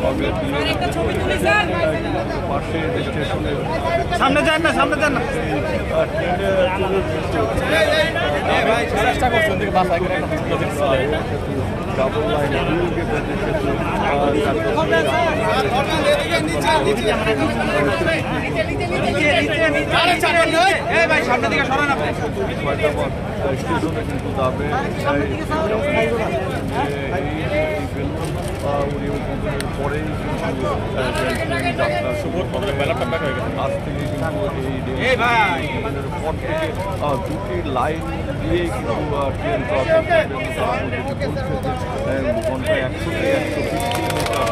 হবে। পাশে স্টেশনের সামনে যান না, সামনে যান না। ডাবল লাইন স্টেশনে কিন্তু যাবে পরেই যাত্রা শুভ আজ থেকে কিন্তু এই পর থেকে দুটি লাইন দিয়ে কিন্তু ট্রেন ঘন্টায় 100 থেকে 120 কিলোমিটার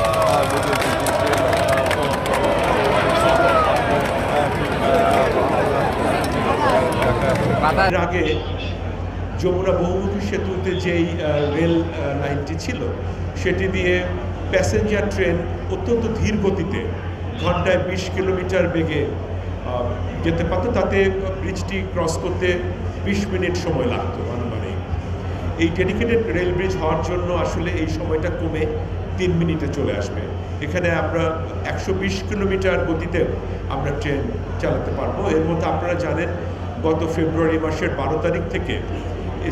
আগে যমুনা বহুমুখী সেতুতে যেই রেল লাইনটি ছিল সেটি দিয়ে প্যাসেঞ্জার ট্রেন অত্যন্ত ধীর গতিতে ঘন্টায় 20 কিলোমিটার বেগে যেতে পারত। তাতে ব্রিজটি ক্রস করতে 20 মিনিট সময় লাগতো আনুমানিক। এই ডেডিকেটেড রেল ব্রিজ হওয়ার জন্য আসলে এই সময়টা কমে 3 মিনিটে চলে আসবে। এখানে আমরা 120 কিলোমিটার গতিতে আমরা ট্রেন চালাতে পারবো। এর মধ্যে আপনারা জানেন গত ফেব্রুয়ারি মাসের 12 তারিখ থেকে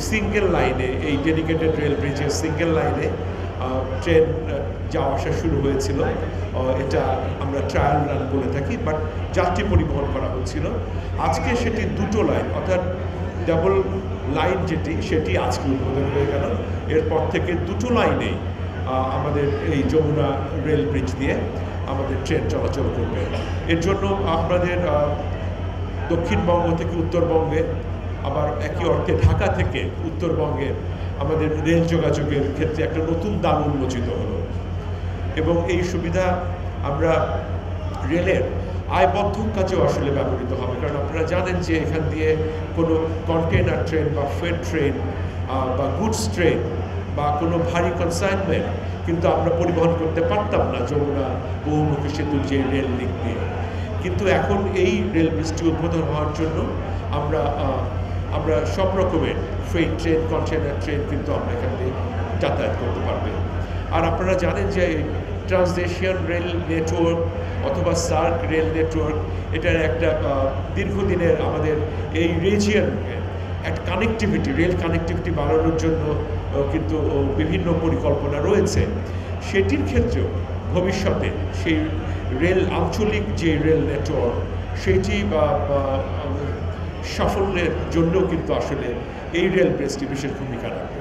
সিঙ্গেল লাইনে এই ডেডিকেটেড রেল ব্রিজের সিঙ্গেল লাইনে ট্রেন যাওয়া আসা শুরু হয়েছিল। এটা আমরা ট্রায়াল রান বলে থাকি, বাট যাত্রী পরিবহন করা হচ্ছিল। আজকে সেটি দুটো লাইন, অর্থাৎ ডাবল লাইন সেটি আজকে উদ্বোধন হয়ে গেল। এরপর থেকে দুটো লাইনেই আমাদের এই যমুনা রেল ব্রিজ দিয়ে আমাদের ট্রেন চলাচল করবে। এর জন্য আপনাদের দক্ষিণবঙ্গ থেকে উত্তরবঙ্গে, আবার একই অর্থে ঢাকা থেকে উত্তরবঙ্গে আমাদের রেল যোগাযোগের ক্ষেত্রে একটা নতুন দ্বার উন্মোচিত হলো। এবং এই সুবিধা আমরা রেলের আয়বদ্ধ কাজেও আসলে ব্যবহৃত হবে। কারণ আপনারা জানেন যে এখান দিয়ে কোনো কন্টেনার ট্রেন বা ফ্রেট ট্রেন বা গুডস ট্রেন বা কোনো ভারী কনসাইনমেন্ট কিন্তু আমরা পরিবহন করতে পারতাম না যমুনা বহুমুখী সেতুর যে রেল লিঙ্ক দিয়ে। কিন্তু এখন এই রেল ব্রিজটি উদ্বোধন হওয়ার জন্য আমরা সব রকমের ফ্রেট ট্রেন, কন্টেনার ট্রেন কিন্তু আমরা এখান দিয়ে যাতায়াত করতে পারবে। আর আপনারা জানেন যে ট্রান্সএশিয়ান রেল নেটওয়ার্ক অথবা সার্ক রেল নেটওয়ার্ক, এটার একটা দীর্ঘদিনের আমাদের এই রিজিয়ন একটা কানেক্টিভিটি, রেল কানেক্টিভিটি বাড়ানোর জন্য কিন্তু বিভিন্ন পরিকল্পনা রয়েছে। সেটির ক্ষেত্রেও ভবিষ্যতে সেই রেল আঞ্চলিক যে রেল নেটওয়ার্ক সেটি সাফল্যের জন্যও কিন্তু আসলে এই রেল ব্রিজটি বিশেষ ভূমিকা রাখবে।